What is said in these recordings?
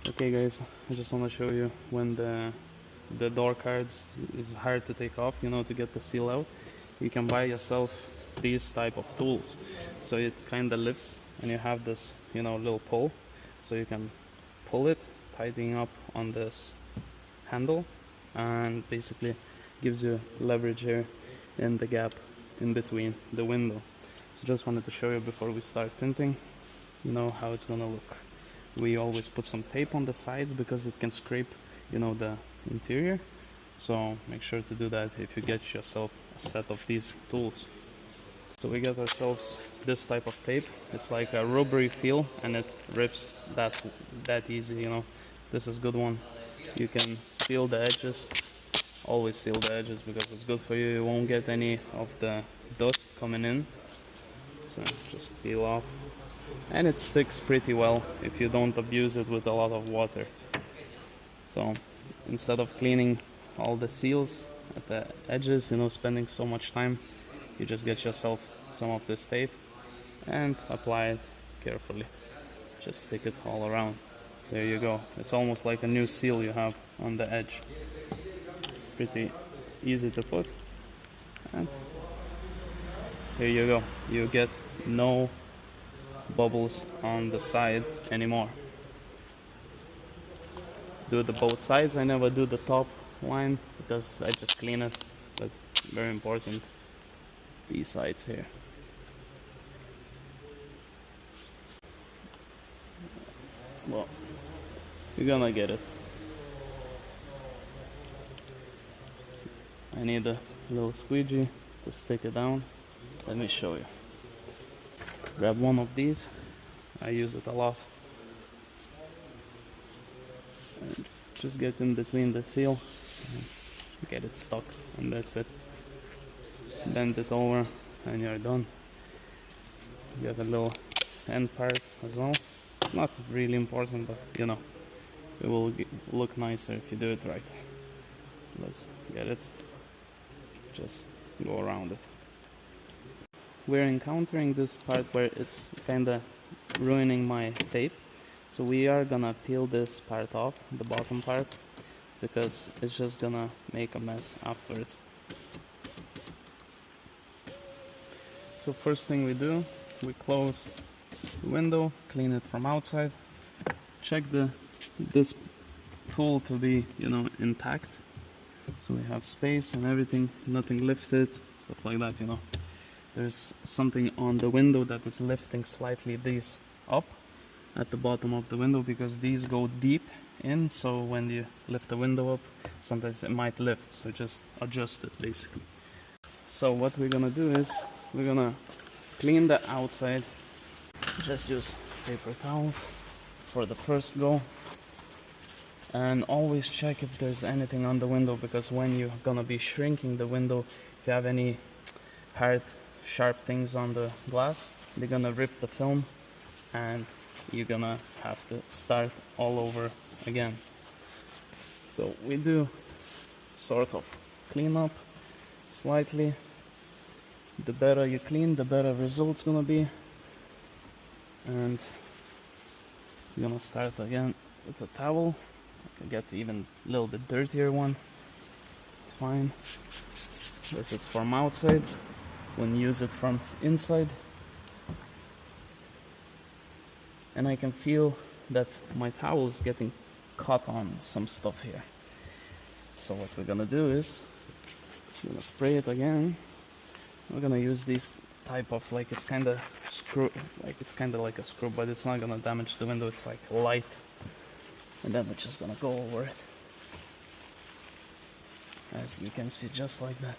Okay guys, I just want to show you when the door cards is hard to take off, you know, to get the seal out. You can buy yourself these type of tools. So it kind of lifts and you have this, you know, little pull. So you can pull it, tightening up on this handle, and basically gives you leverage here in the gap in between the window. So just wanted to show you before we start tinting, you know, how it's gonna look. We always put some tape on the sides because it can scrape, you know, the interior. So make sure to do that if you get yourself a set of these tools. So we get ourselves this type of tape. It's like a rubbery feel and it rips that easy, you know. This is a good one. You can seal the edges. Always seal the edges because it's good for you. You won't get any of the dust coming in. So just peel off. And it sticks pretty well if you don't abuse it with a lot of water. So instead of cleaning all the seals at the edges, you know, spending so much time, you just get yourself some of this tape and apply it carefully. Just stick it all around. There you go. It's almost like a new seal you have on the edge. Pretty easy to put, and here you go. You get no bubbles on the side anymore. Do the both sides. I never do the top line because I just clean it, but very important, these sides here. Well, you're gonna get it. I need a little squeegee to stick it down. Let me show you. Grab one of these. I use it a lot. And just get in between the seal and get it stuck, and that's it. Bend it over and you're done. You have a little end part as well. Not really important, but you know, it will look nicer if you do it right. So let's get it. Just go around it. We're encountering this part where it's kinda ruining my tape. So we are gonna peel this part off, the bottom part, because it's just gonna make a mess afterwards. So first thing we do, we close the window, clean it from outside, check this tool to be, you know, intact. So we have space and everything, nothing lifted, stuff like that, you know. There's something on the window that is lifting slightly these up at the bottom of the window because these go deep in, so when you lift the window up, sometimes it might lift, so just adjust it basically. So what we're gonna do is, we're gonna clean the outside. Just use paper towels for the first go. And always check if there's anything on the window, because when you're gonna be shrinking the window, if you have any hard sharp things on the glass, they're gonna rip the film and you're gonna have to start all over again. So we do sort of clean up slightly. The better you clean, the better results gonna be. And you're gonna start again with a towel. Get even a little bit dirtier one, it's fine, because it's from outside. When you use it from inside, and I can feel that my towel is getting caught on some stuff here. So what we're gonna do is, we're gonna spray it again. We're gonna use this type of, like, it's kind of screw, like it's kind of like a screw, but it's not gonna damage the window. It's like light. And then we're just gonna go over it, as you can see, just like that.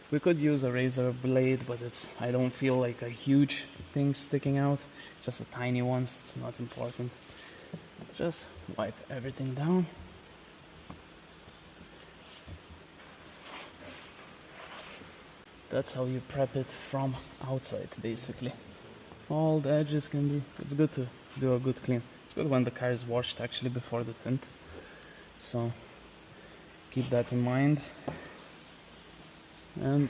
We could use a razor blade, but I don't feel like a huge thing sticking out, just a tiny one. It's not important. Just wipe everything down. That's how you prep it from outside, basically. All the edges can be, it's good to do a good clean. It's good when the car is washed actually before the tint, so keep that in mind. And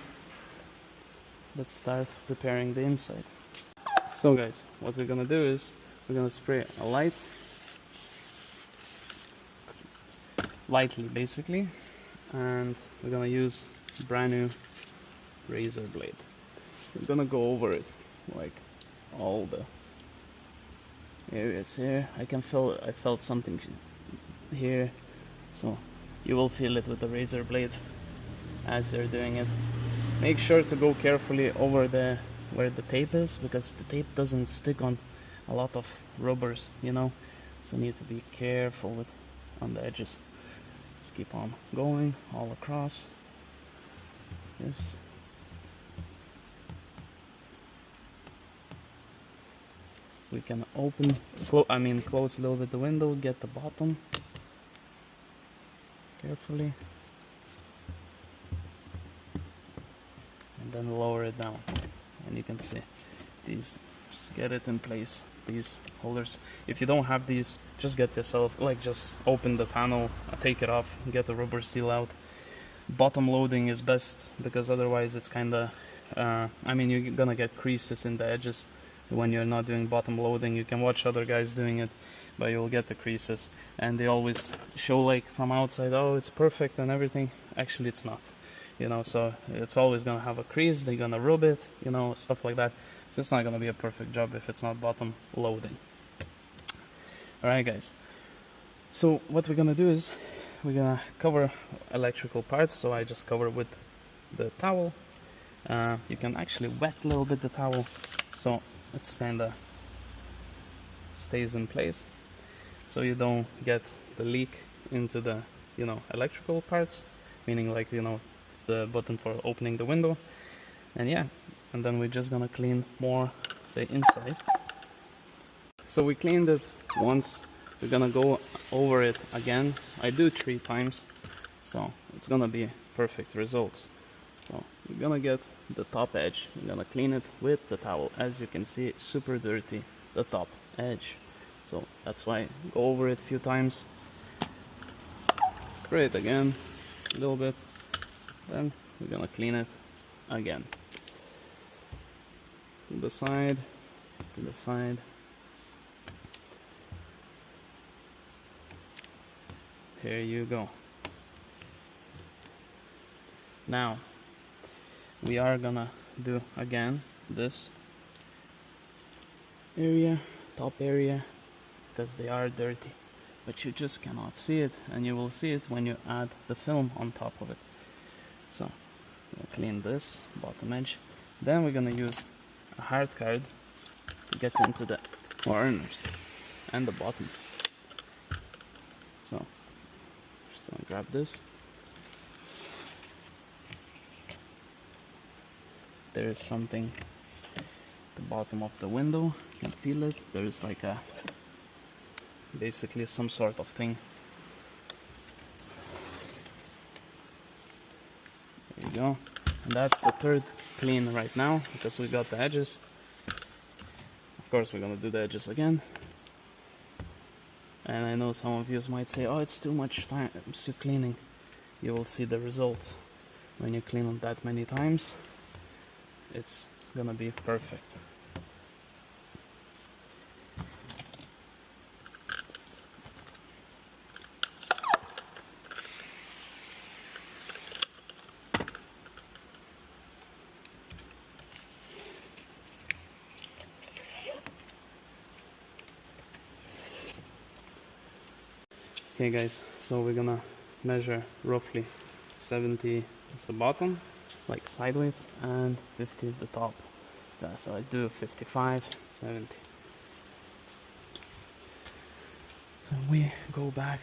let's start preparing the inside. So guys, what we're gonna do is we're gonna spray a light lightly basically, and we're gonna use brand new razor blade. We're gonna go over it, like all the areas here. I felt something here, so you will feel it with the razor blade as you're doing it. Make sure to go carefully over where the tape is, because the tape doesn't stick on a lot of rubbers, you know, so you need to be careful with on the edges. Just keep on going all across this. We can close a little bit the window, get the bottom carefully, and then lower it down. And you can see these, just get it in place, these holders. If you don't have these, just get yourself, like, just open the panel, take it off, get the rubber seal out. Bottom loading is best, because otherwise it's kind of you're gonna get creases in the edges when you're not doing bottom loading. You can watch other guys doing it, but you'll get the creases, and they always show like from outside, oh, it's perfect and everything. Actually it's not, you know, so it's always gonna have a crease. They're gonna rub it, you know, stuff like that. So it's not gonna be a perfect job if it's not bottom loading. Alright guys, so what we're gonna do is we're gonna cover electrical parts. So I just cover with the towel. You can actually wet a little bit the towel, so it's kinda stays in place, so you don't get the leak into the, you know, electrical parts, meaning like, you know, the button for opening the window. And yeah, and then we're just gonna clean more the inside. So we cleaned it once, we're gonna go over it again. I do 3 times, so it's gonna be perfect results. So we're gonna get the top edge, we're gonna clean it with the towel. As you can see, super dirty, the top edge. So that's why go over it a few times, spray it again a little bit, then we're gonna clean it again. To the side, to the side. Here you go. Now we are gonna do again this area, top area, because they are dirty, but you just cannot see it, and you will see it when you add the film on top of it. So we'll clean this bottom edge, then we're gonna use a hard card to get into the corners and the bottom. So just gonna grab this. There is something at the bottom of the window, you can feel it. There is like a, basically some sort of thing. There you go. And that's the third clean right now, because we got the edges. Of course we're gonna do the edges again. And I know some of you might say, oh, it's too much time, still cleaning. You will see the results when you clean them that many times. It's gonna be perfect. Okay guys, so we're gonna measure roughly 70 is the bottom, like sideways, and 50 the top. So I do 55, 70. So we go back,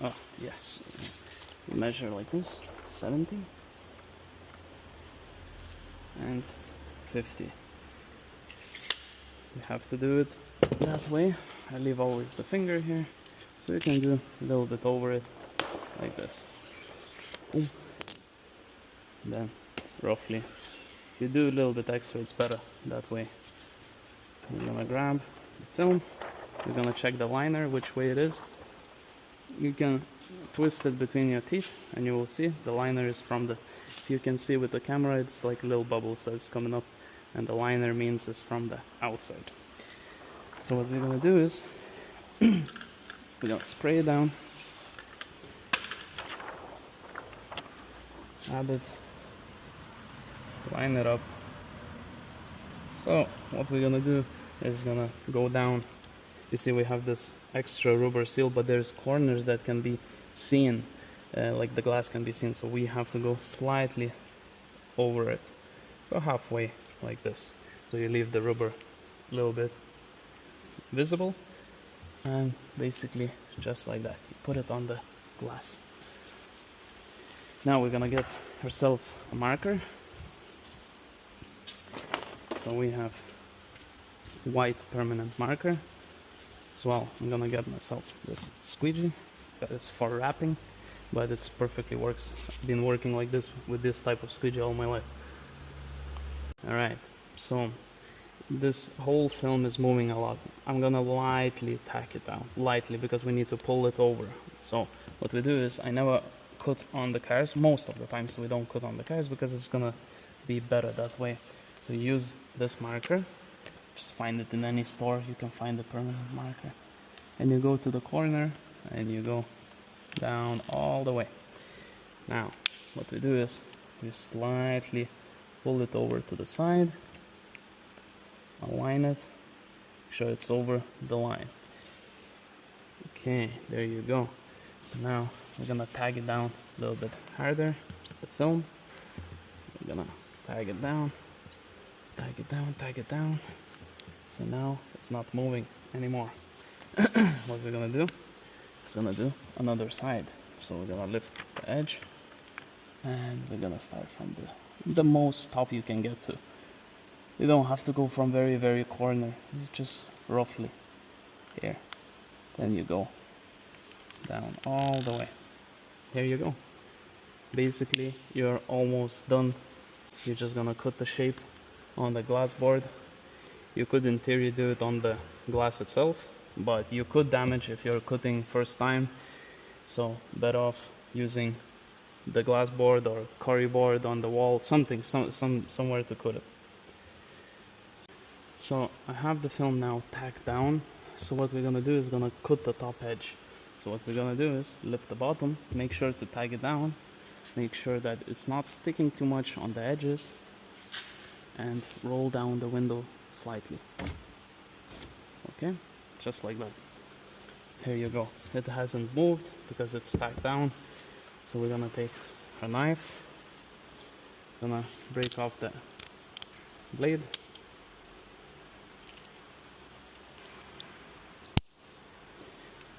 oh yes, we measure like this, 70 and 50. You have to do it that way. I leave always the finger here, so you can do a little bit over it, like this. Boom. Then roughly, if you do a little bit extra, it's better that way. We're gonna grab the film, we're gonna check the liner, which way it is. You can twist it between your teeth and you will see the liner is from the, if you can see with the camera, it's like little bubbles that's coming up, and the liner means it's from the outside. So what we're gonna do is we're gonna spray it down add it, line it up. So what we're gonna do is gonna go down. You see we have this extra rubber seal, but there's corners that can be seen, like the glass can be seen, so we have to go slightly over it, so halfway like this. So you leave the rubber a little bit visible, and basically just like that you put it on the glass. Now we're gonna get ourselves a marker. So we have white permanent marker as well. I'm gonna get myself this squeegee that is for wrapping, but it's perfectly works. I've been working like this with this type of squeegee all my life. Alright, so this whole film is moving a lot. I'm gonna lightly tack it down, lightly, because we need to pull it over. So what we do is, I never cut on the cars, most of the times we don't cut on the cars because it's gonna be better that way. So use this marker, just find it in any store, you can find a permanent marker, and you go to the corner and you go down all the way. Now what we do is we slightly pull it over to the side, align it, make sure it's over the line. Okay, there you go. So now we're gonna tag it down a little bit harder, the film. We're gonna tag it down, tag it down, tag it down. So now it's not moving anymore. What we're gonna do is gonna do another side. So we're gonna lift the edge and we're gonna start from the most top you can get to. You don't have to go from very corner, you just roughly here. Then you go down all the way. There you go. Basically you're almost done. You're just gonna cut the shape on the glass board. You could in theory do it on the glass itself, but you could damage if you're cutting first time, so better off using the glass board or curry board on the wall, something, somewhere to cut it. So I have the film now tacked down. So what we're gonna do is gonna cut the top edge. So what we're gonna do is lift the bottom, make sure to tag it down, make sure that it's not sticking too much on the edges, and roll down the window slightly. Okay, just like that. Here you go. It hasn't moved because it's tacked down. So we're gonna take a knife, gonna break off the blade.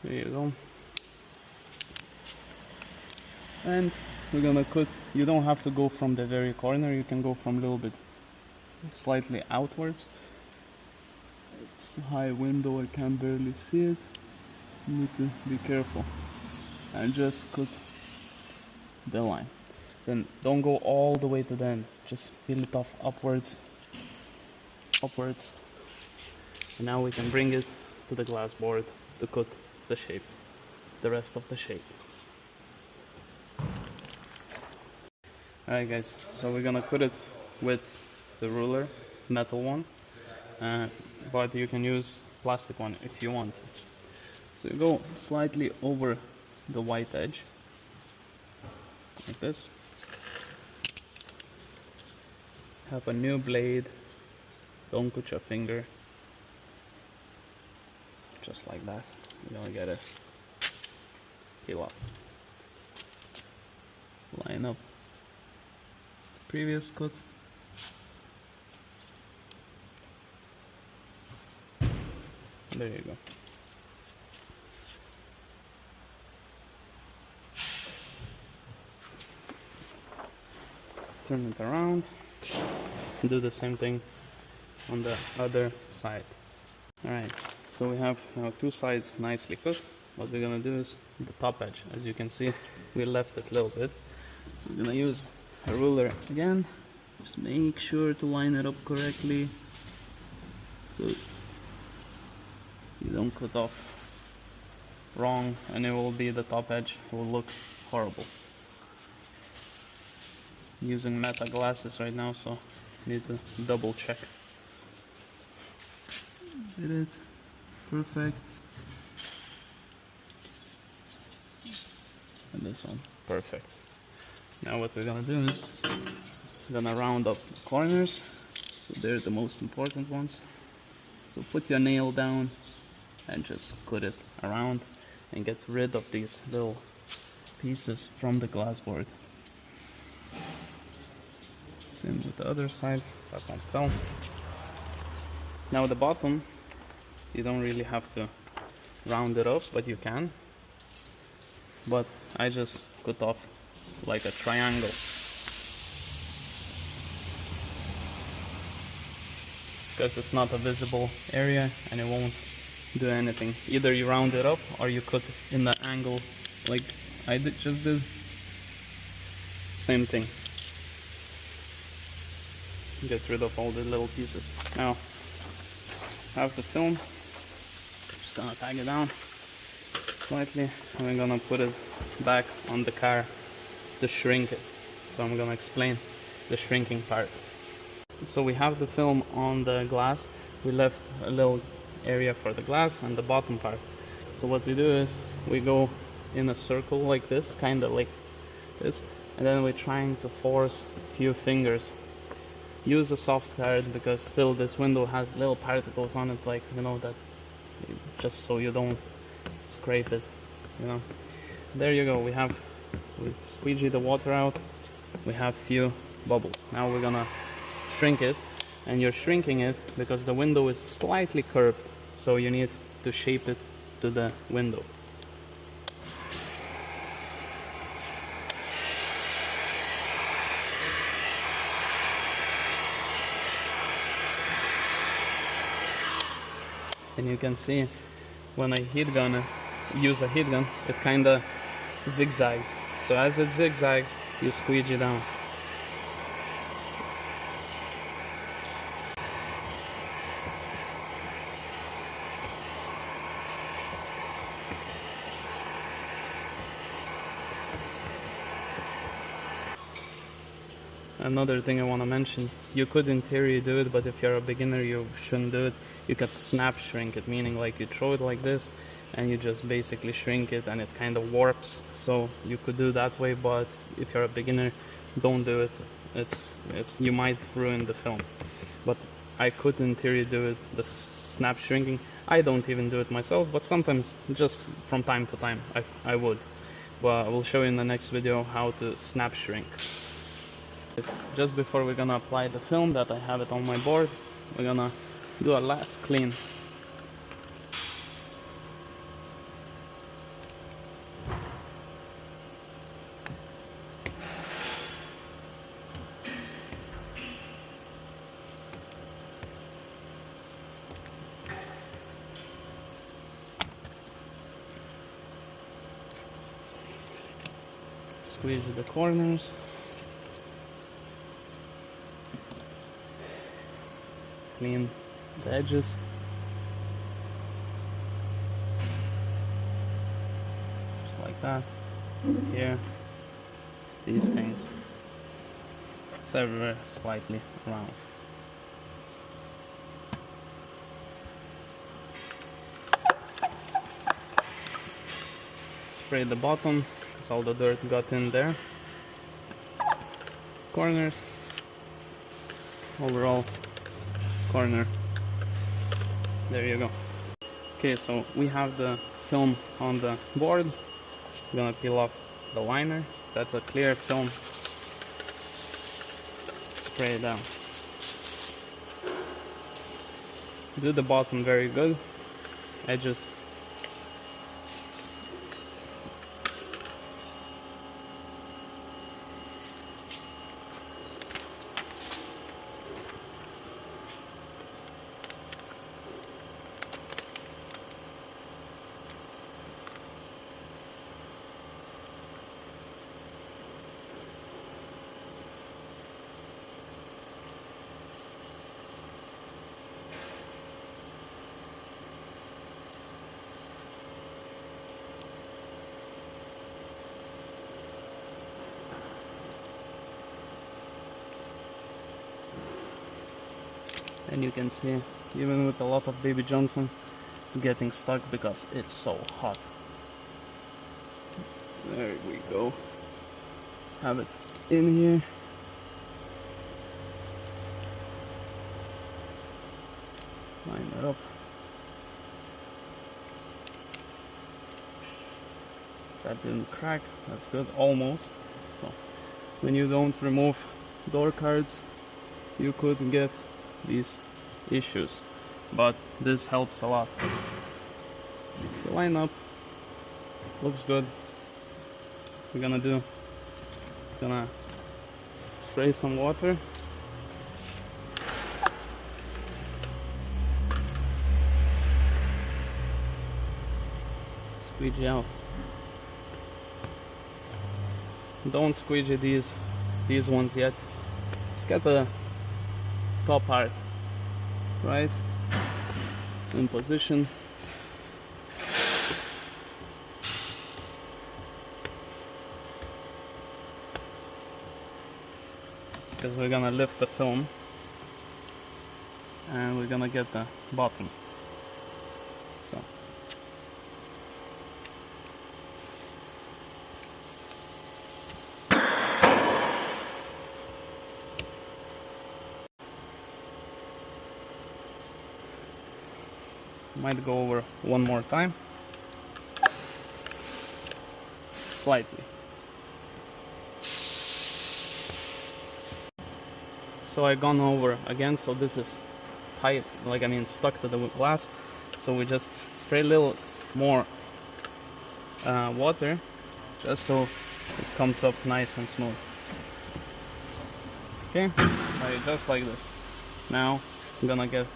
There you go. And we're gonna cut. You don't have to go from the very corner, you can go from a little bit slightly outwards. It's a high window, I can barely see it. You need to be careful and just cut the line. Then don't go all the way to the end, just peel it off upwards, and now we can bring it to the glass board to cut the shape, the rest of the shape. Alright guys, so we're gonna cut it with the ruler, metal one, but you can use plastic one if you want. So you go slightly over the white edge, like this. Have a new blade, don't cut your finger, just like that. You're gonna get it peel up, line up previous cut. There you go. Turn it around and do the same thing on the other side. Alright, so we have now two sides nicely cut. What we're gonna do is the top edge. As you can see, we left it a little bit. So we're gonna use a ruler again. Just make sure to line it up correctly so you don't cut off wrong, and it will be the top edge will look horrible. Using meta glasses right now, so need to double check. Did it perfect, and this one perfect. Now what we're gonna do is we're gonna round up the corners, so they're the most important ones. So put your nail down and just cut it around and get rid of these little pieces from the glass board. Same with the other side, that one fell. Now the bottom, you don't really have to round it up, but you can. But I just cut off like a triangle. Because it's not a visible area and it won't do anything. Either you round it up or you cut in the angle like I just did. Same thing. Get rid of all the little pieces. Now, have the film. Just gonna tag it down slightly and we're gonna put it back on the car to shrink it. So I'm gonna explain the shrinking part. So we have the film on the glass. We left a little area for the glass and the bottom part. So what we do is we go in a circle like this, kind of like this, and then we're trying to force a few fingers. Use a soft card because still this window has little particles on it, like, you know, that just so you don't scrape it, you know. There you go. We squeegee the water out. We have few bubbles. Now we're gonna shrink it, and you're shrinking it because the window is slightly curved, so you need to shape it to the window. And you can see when I use a heat gun, it kind of zigzags. So as it zigzags, you squeegee down. Another thing I want to mention, you could in theory do it, but if you're a beginner you shouldn't do it. You could snap shrink it, meaning like you throw it like this and you just basically shrink it and it kind of warps. So you could do that way, but if you're a beginner, don't do it. You might ruin the film. But I could in theory do it, the snap shrinking. I don't even do it myself, but sometimes just from time to time I would. But I will show you in the next video how to snap shrink. Just before we're gonna apply the film that I have it on my board, we're gonna do a last clean. Squeeze the corners. Clean the edges. Just like that. Here. These things. It's everywhere slightly round. Spray the bottom because all the dirt got in there. Corners. Overall corner. There you go. Okay, so we have the film on the board. I'm gonna peel off the liner. That's a clear film. Spray it down. Do the bottom very good. Edges. And you can see, even with a lot of Baby Johnson, it's getting stuck because it's so hot. There we go. Have it. in here. Line it up. That didn't crack, that's good, almost. So when you don't remove door cards, you could get these issues, but this helps a lot. So line up, looks good. We're gonna do, it's gonna spray some water. Squeegee out. Don't squeegee these ones yet. Just get the top part right in position. Because we're gonna lift the film and we're gonna get the bottom. So might go over one more time, slightly. So I gone over again, so this is tight, like I mean stuck to the glass. So we just spray a little more water, just so it comes up nice and smooth. Okay, just like this. Now I'm gonna get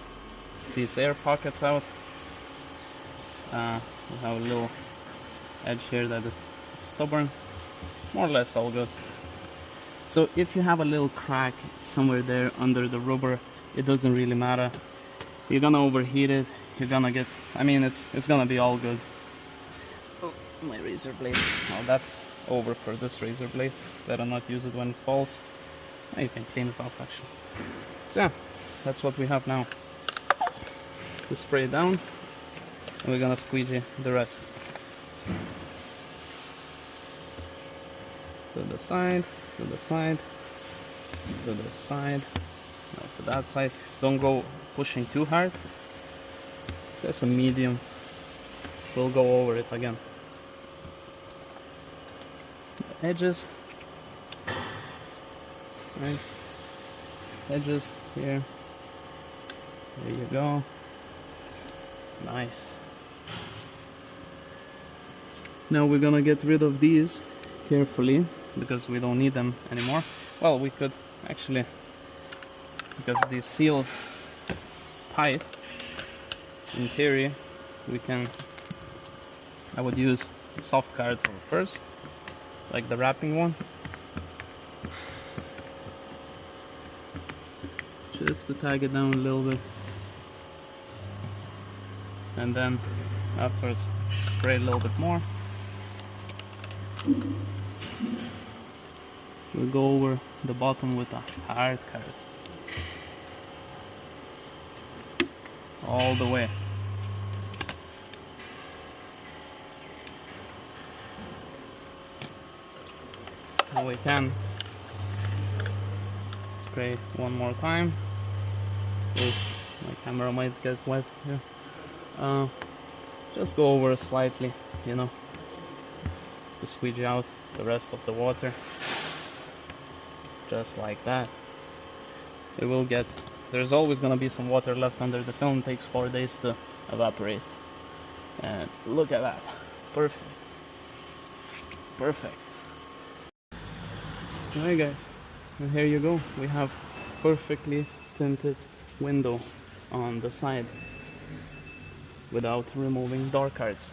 these air pockets out. We have a little edge here that is stubborn, more or less all good. So if you have a little crack somewhere there under the rubber, it doesn't really matter. You're gonna overheat it, you're gonna get, I mean it's gonna be all good. Oh, my razor blade. Oh, that's over for this razor blade. Better not use it when it falls. Oh, you can clean it off actually. So yeah, that's what we have now. We spray it down and we're gonna squeegee the rest. To the side, to the side, to the side, now to that side. Don't go pushing too hard, just a medium. We'll go over it again. The edges, right? Edges here. There you go. Nice. Now we're gonna get rid of these carefully because we don't need them anymore. Well, we could actually, because these seals is tight. In theory, we can. I would use soft card first, like the wrapping one, just to tag it down a little bit, and then afterwards spray a little bit more. We'll go over the bottom with a hard card all the way. And we can spray one more time. Ooh, my camera might get wet here. Just go over slightly, you know, to squeegee out the rest of the water. Just like that. It will get, there's always gonna be some water left under the film. It takes 4 days to evaporate. And look at that. Perfect. Perfect. Alright guys, and here you go. We have perfectly tinted window on the side without removing door cards.